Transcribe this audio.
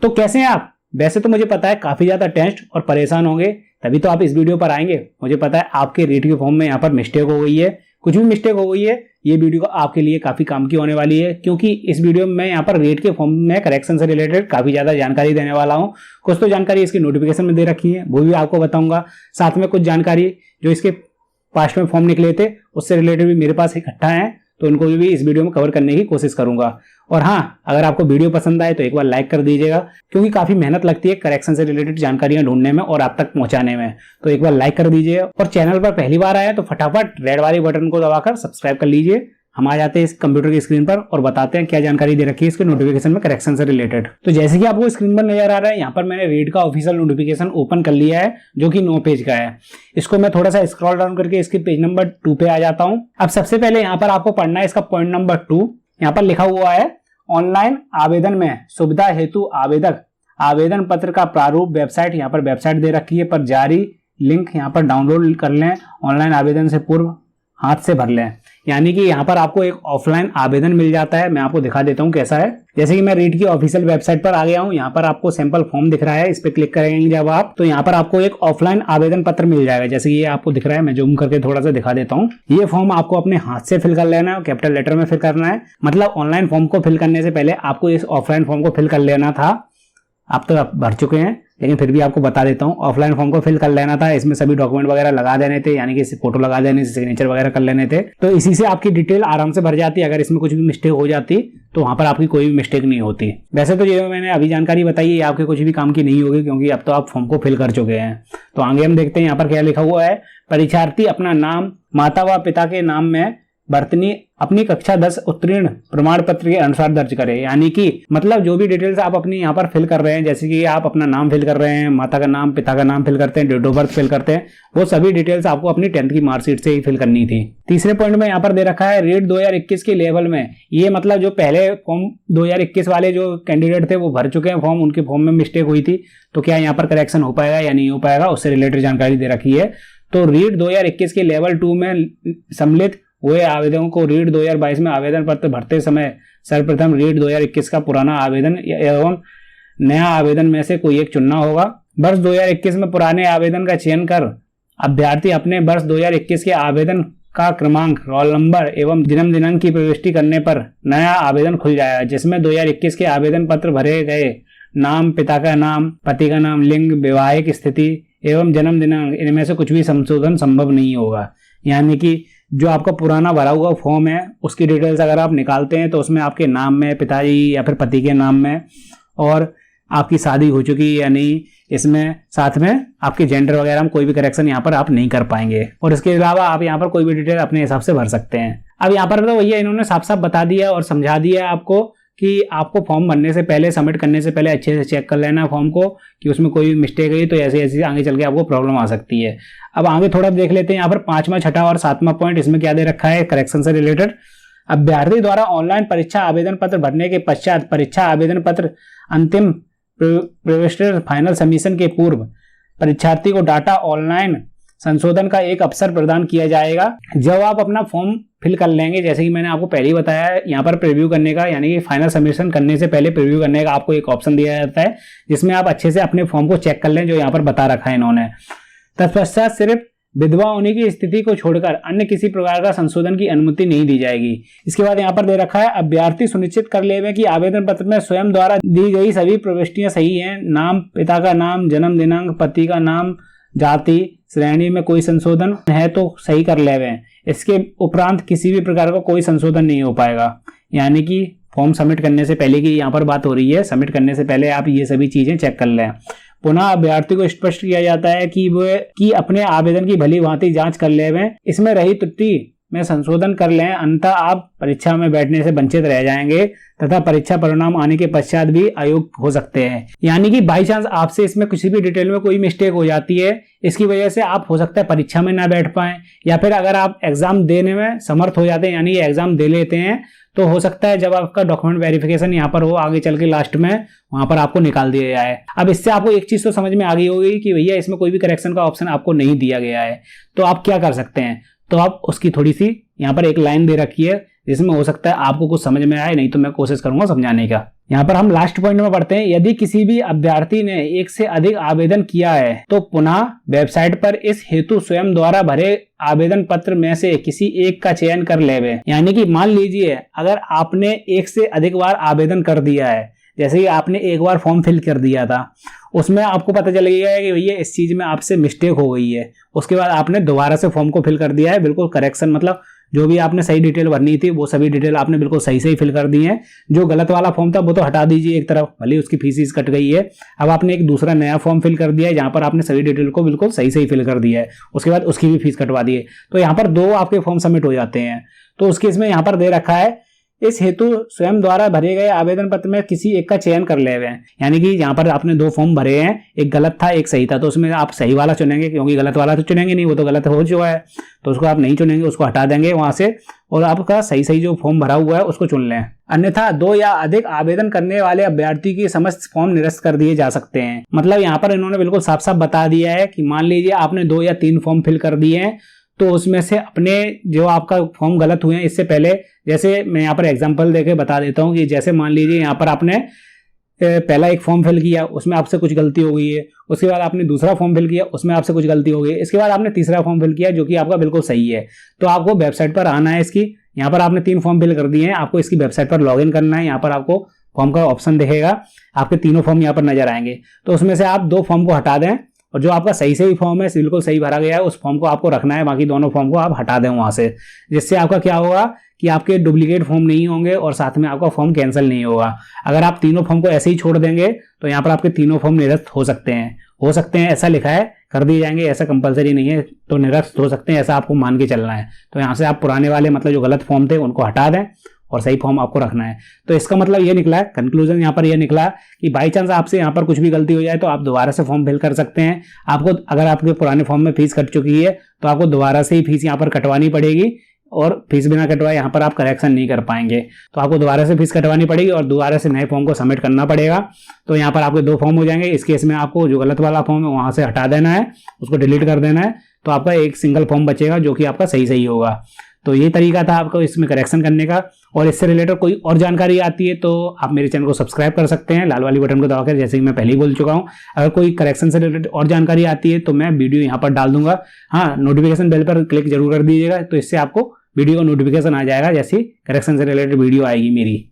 तो कैसे हैं आप? वैसे तो मुझे पता है काफी ज्यादा टेंस्ड और परेशान होंगे, तभी तो आप इस वीडियो पर आएंगे। मुझे पता है आपके रीड के फॉर्म में यहाँ पर मिस्टेक हो गई है, कुछ भी मिस्टेक हो गई है, ये वीडियो आपके लिए काफी काम की होने वाली है, क्योंकि इस वीडियो में मैं यहाँ पर रीड के फॉर्म में करेक्शन से रिलेटेड काफी ज्यादा जानकारी देने वाला हूँ। कुछ तो जानकारी इसकी नोटिफिकेशन में दे रखी है, वो भी आपको बताऊंगा। साथ में कुछ जानकारी जो इसके पास्ट में फॉर्म निकले थे उससे रिलेटेड भी मेरे पास इकट्ठा है, तो उनको भी इस वीडियो में कवर करने की कोशिश करूंगा। और हाँ, अगर आपको वीडियो पसंद आए तो एक बार लाइक कर दीजिएगा, क्योंकि काफी मेहनत लगती है करेक्शन से रिलेटेड जानकारियां ढूंढने में और आप तक पहुंचाने में। तो एक बार लाइक कर दीजिए, और चैनल पर पहली बार आए तो फटाफट रेड वाले बटन को दबाकर सब्सक्राइब कर लीजिए। हम आ जाते हैं इस कंप्यूटर की स्क्रीन पर और बताते हैं क्या जानकारी दे रखी है इसके नोटिफिकेशन में करेक्शन से रिलेटेड। तो जैसे कि आपको स्क्रीन पर नजर आ रहा है, यहाँ पर मैंने रीड का ऑफिशियल नोटिफिकेशन ओपन कर लिया है, जो कि 9 पेज का है। इसको मैं थोड़ा सा स्क्रॉल डाउन करके इसके पेज नंबर 2 पे आ जाता हूँ। अब सबसे पहले यहाँ पर आपको पढ़ना है इसका पॉइंट नंबर 2। यहाँ पर लिखा हुआ है, ऑनलाइन आवेदन में सुविधा हेतु आवेदक आवेदन पत्र का प्रारूप वेबसाइट, यहाँ पर वेबसाइट दे रखी है, पर जारी लिंक यहाँ पर डाउनलोड कर लें। ऑनलाइन आवेदन से पूर्व हाथ से भर लें। यानी कि यहाँ पर आपको एक ऑफलाइन आवेदन मिल जाता है। मैं आपको दिखा देता हूँ कैसा है। जैसे कि मैं रीड की ऑफिशियल वेबसाइट पर आ गया हूँ, यहाँ पर आपको सैंपल फॉर्म दिख रहा है, इस पे क्लिक करेंगे जब आप, तो यहाँ पर आपको एक ऑफलाइन आवेदन पत्र मिल जाएगा। जैसे कि ये आपको दिख रहा है, मैं जूम करके थोड़ा सा दिखा देता हूँ। ये फॉर्म आपको अपने हाथ से फिल कर लेना है, कैपिटल लेटर में फिल करना है। मतलब ऑनलाइन फॉर्म को फिल करने से पहले आपको इस ऑफलाइन फॉर्म को फिल कर लेना था। आप तो भर चुके हैं, लेकिन फिर भी आपको बता देता हूँ, ऑफलाइन फॉर्म को फिल कर लेना था। इसमें सभी डॉक्यूमेंट वगैरह लगा देने थे, यानी कि फोटो लगा देने से, सिग्नेचर वगैरह कर लेने थे। तो इसी से आपकी डिटेल आराम से भर जाती। अगर इसमें कुछ भी मिस्टेक हो जाती तो वहां पर आपकी कोई भी मिस्टेक नहीं होती। वैसे तो ये मैंने अभी जानकारी बताई है, आपके कुछ भी काम की नहीं होगी, क्योंकि अब तो आप फॉर्म को फिल कर चुके हैं। तो आगे हम देखते हैं यहाँ पर क्या लिखा हुआ है। परीक्षार्थी अपना नाम, माता व पिता के नाम में वर्तनी अपनी कक्षा 10 उत्तीर्ण प्रमाण पत्र के अनुसार दर्ज करें। यानी कि मतलब जो भी डिटेल्स आप अपनी यहाँ पर फिल कर रहे हैं, जैसे कि आप अपना नाम फिल कर रहे हैं, माता का नाम, पिता का नाम फिल करते हैं, डेट ऑफ बर्थ फिल करते हैं, वो सभी डिटेल्स आपको अपनी 10th की मार्कशीट से ही फिल करनी थी। तीसरे पॉइंट में यहाँ पर दे रखा है, रीड 2021 के लेवल में। ये मतलब जो पहले फॉर्म 2021 वाले जो कैंडिडेट थे वो भर चुके हैं फॉर्म, उनके फॉर्म में मिस्टेक हुई थी, तो क्या यहाँ पर करेक्शन हो पाएगा या नहीं हो पाएगा, उससे रिलेटेड जानकारी दे रखी है। तो रीड 2021 के लेवल 2 में सम्मिलित हुए आवेदकों को रीड 2022 में आवेदन पत्र भरते समय सर्वप्रथम रीड 2021 का पुराना आवेदन एवं नया आवेदन में से कोई एक चुनना होगा। वर्ष 2021 में पुराने आवेदन का चयन कर अभ्यर्थी अपने वर्ष 2021 के आवेदन का क्रमांक, रोल नंबर एवं जन्म दिनांक की प्रविष्टि करने पर नया आवेदन खुल जाएगा, जिसमें 2021 के आवेदन पत्र भरे गए नाम, पिता का नाम, पति का नाम, लिंग, वैवाहिक स्थिति एवं जन्म दिनांक, इनमें से कुछ भी संशोधन संभव नहीं होगा। यानी कि जो आपका पुराना भरा हुआ फॉर्म है उसकी डिटेल्स अगर आप निकालते हैं तो उसमें आपके नाम में, पिताजी या फिर पति के नाम में, और आपकी शादी हो चुकी है या नहीं, इसमें साथ में आपके जेंडर वगैरह में कोई भी करेक्शन यहाँ पर आप नहीं कर पाएंगे। और इसके अलावा आप यहाँ पर कोई भी डिटेल अपने हिसाब से भर सकते हैं। अब यहाँ पर तो भैया इन्होंने साफ साफ बता दिया और समझा दिया आपको कि आपको फॉर्म भरने से पहले, सबमिट करने से पहले अच्छे से चेक कर लेना फॉर्म को कि उसमें कोई मिस्टेक है तो ऐसे ऐसे आगे चल के आपको प्रॉब्लम आ सकती है। अब आगे थोड़ा देख लेते हैं यहाँ पर 5वां, 6वां और 7वां पॉइंट, इसमें क्या दे रखा है करेक्शन से रिलेटेड। अभ्यर्थी द्वारा ऑनलाइन परीक्षा आवेदन पत्र भरने के पश्चात परीक्षा आवेदन पत्र अंतिम प्रोविजनल फाइनल सबमिशन के पूर्व परीक्षार्थी को डाटा ऑनलाइन संशोधन का एक अवसर प्रदान किया जाएगा। जब आप अपना फॉर्म फिल कर लेंगे, जैसे कि मैंने आपको पहले ही बताया है, यहाँ पर प्रीव्यू करने का, यानी कि फाइनल सबमिशन करने से पहले प्रीव्यू करने का आपको एक ऑप्शन दिया जाता है, जिसमें आप अच्छे से अपने फॉर्म को चेक कर लें, जो यहाँ पर बता रखा है इन्होंने। तत्पश्चात सिर्फ विधवा होने की स्थिति को छोड़कर अन्य किसी प्रकार का संशोधन की अनुमति नहीं दी जाएगी। इसके बाद यहाँ पर दे रखा है, अभ्यर्थी सुनिश्चित कर लेवे कि आवेदन पत्र में स्वयं द्वारा दी गई सभी प्रविष्टियां सही हैं। नाम, पिता का नाम, जन्म दिनांक, पति का नाम, जाति, श्रेणी में कोई संशोधन है तो सही कर लेवे। इसके उपरांत किसी भी प्रकार का कोई संशोधन नहीं हो पाएगा। यानी कि फॉर्म सबमिट करने से पहले की यहाँ पर बात हो रही है, सबमिट करने से पहले आप ये सभी चीजें चेक कर लें। पुनः अभ्यर्थी को स्पष्ट किया जाता है कि अपने आवेदन की भली भांति जांच कर लें, इसमें रही त्रुटि में संशोधन कर लें, अन्यथा आप परीक्षा में बैठने से वंचित रह जाएंगे तथा परीक्षा परिणाम आने के पश्चात भी अयोग्य हो सकते हैं। यानी कि बाई चांस आपसे इसमें किसी भी डिटेल में कोई मिस्टेक हो जाती है, इसकी वजह से आप हो सकता है परीक्षा में ना बैठ पाएं, या फिर अगर आप एग्जाम देने में समर्थ हो जाते हैं, यानी ये एग्जाम दे लेते हैं, तो हो सकता है जब आपका डॉक्यूमेंट वेरिफिकेशन यहाँ पर हो आगे चल के लास्ट में, वहां पर आपको निकाल दिया जाए। अब इससे आपको एक चीज तो समझ में आ गई होगी कि भैया इसमें कोई भी करेक्शन का ऑप्शन आपको नहीं दिया गया है, तो आप क्या कर सकते हैं। तो आप उसकी थोड़ी सी यहाँ पर एक लाइन दे रखी है जिसमें हो सकता है आपको कुछ समझ में आए, नहीं तो मैं कोशिश करूंगा समझाने का। यहाँ पर हम लास्ट पॉइंट में पढ़ते हैं, यदि किसी भी अभ्यर्थी ने एक से अधिक आवेदन किया है तो पुनः वेबसाइट पर इस हेतु स्वयं द्वारा भरे आवेदन पत्र में से किसी एक का चयन कर लेवे। यानी कि मान लीजिए अगर आपने एक से अधिक बार आवेदन कर दिया है, जैसे कि आपने एक बार फॉर्म फिल कर दिया था, उसमें आपको पता चल गया है कि भैया इस चीज में आपसे मिस्टेक हो गई है, उसके बाद आपने दोबारा से फॉर्म को फिल कर दिया है, बिल्कुल करेक्शन, मतलब जो भी आपने सही डिटेल भरनी थी वो सभी डिटेल आपने बिल्कुल सही सही फिल कर दी है। जो गलत वाला फॉर्म था वो तो हटा दीजिए एक तरफ, भले उसकी फीस कट गई है। अब आपने एक दूसरा नया फॉर्म फिल कर दिया है जहां पर आपने सभी डिटेल को बिल्कुल सही सही फिल कर दिया है, उसके बाद उसकी भी फीस कटवा दी है, तो यहाँ पर 2 आपके फॉर्म सबमिट हो जाते हैं। तो उस केस में यहाँ पर दे रखा है इस हेतु स्वयं द्वारा भरे गए आवेदन पत्र में किसी एक का चयन कर ले हुए हैं। यानी कि यहाँ पर आपने 2 फॉर्म भरे हैं, एक गलत था एक सही था, तो उसमें आप सही वाला चुनेंगे, क्योंकि गलत वाला तो चुनेंगे नहीं, वो तो गलत हो चुका है, तो उसको आप नहीं चुनेंगे, उसको हटा देंगे वहां से, और आपका सही सही जो फॉर्म भरा हुआ है उसको चुन लें। अन्यथा 2 या अधिक आवेदन करने वाले अभ्यर्थी के समस्त फॉर्म निरस्त कर दिए जा सकते हैं। मतलब यहाँ पर इन्होंने बिल्कुल साफ साफ बता दिया है कि मान लीजिए आपने 2 या 3 फॉर्म फिल कर दिए हैं, तो उसमें से अपने जो आपका फॉर्म गलत हुए हैं इससे पहले, जैसे मैं यहाँ पर एग्जांपल देके बता देता हूँ कि जैसे मान लीजिए यहाँ पर आपने पहला एक फॉर्म फिल किया, उसमें आपसे कुछ गलती हो गई है, उसके बाद आपने दूसरा फॉर्म फिल किया, उसमें आपसे कुछ गलती हो गई है, इसके बाद आपने तीसरा फॉर्म फिल किया जो कि आपका बिल्कुल सही है, तो आपको वेबसाइट पर आना है इसकी। यहाँ पर आपने 3 फॉर्म फिल कर दिए हैं, आपको इसकी वेबसाइट पर लॉग इन करना है। यहाँ पर आपको फॉर्म का ऑप्शन दिखेगा, आपके तीनों फॉर्म यहाँ पर नजर आएंगे, तो उसमें से आप 2 फॉर्म को हटा दें, और जो आपका सही सही फॉर्म है, बिल्कुल सही भरा गया है, उस फॉर्म को आपको रखना है, बाकी दोनों फॉर्म को आप हटा दें वहां से। जिससे आपका क्या होगा कि आपके डुप्लीकेट फॉर्म नहीं होंगे और साथ में आपका फॉर्म कैंसिल नहीं होगा। अगर आप तीनों फॉर्म को ऐसे ही छोड़ देंगे तो यहाँ पर आपके तीनों फॉर्म निरस्त हो सकते हैं, ऐसा लिखा है, कर दिए जाएंगे, ऐसा कंपलसरी नहीं है, तो निरस्त हो सकते हैं, ऐसा आपको मान के चलना है। तो यहाँ से आप पुराने वाले मतलब जो गलत फॉर्म थे उनको हटा दें और सही फॉर्म आपको रखना है। तो इसका मतलब ये निकला है, कंक्लूजन यहाँ पर ये निकला कि बाई चांस आपसे यहाँ पर कुछ भी गलती हो जाए तो आप दोबारा से फॉर्म फिल कर सकते हैं। आपको अगर आपके पुराने फॉर्म में फीस कट चुकी है तो आपको दोबारा से ही फीस यहाँ पर कटवानी पड़ेगी, और फीस बिना कटवाए यहाँ पर आप करेक्शन नहीं कर पाएंगे, तो आपको दोबारा से फीस कटवानी पड़ेगी और दोबारा से नए फॉर्म को सबमिट करना पड़ेगा। तो यहाँ पर आपके 2 फॉर्म हो जाएंगे। इस केस में आपको जो गलत वाला फॉर्म है वहां से हटा देना है, उसको डिलीट कर देना है, तो आपका एक सिंगल फॉर्म बचेगा जो कि आपका सही सही होगा। तो ये तरीका था आपको इसमें करेक्शन करने का। और इससे रिलेटेड कोई और जानकारी आती है तो आप मेरे चैनल को सब्सक्राइब कर सकते हैं लाल वाली बटन को दबाकर, जैसे कि मैं पहले ही बोल चुका हूं। अगर कोई करेक्शन से रिलेटेड और जानकारी आती है तो मैं वीडियो यहाँ पर डाल दूंगा। हाँ, नोटिफिकेशन बेल पर क्लिक जरूर कर दीजिएगा, तो इससे आपको वीडियो का नोटिफिकेशन आ जाएगा जैसी करेक्शन से रिलेटेड वीडियो आएगी मेरी।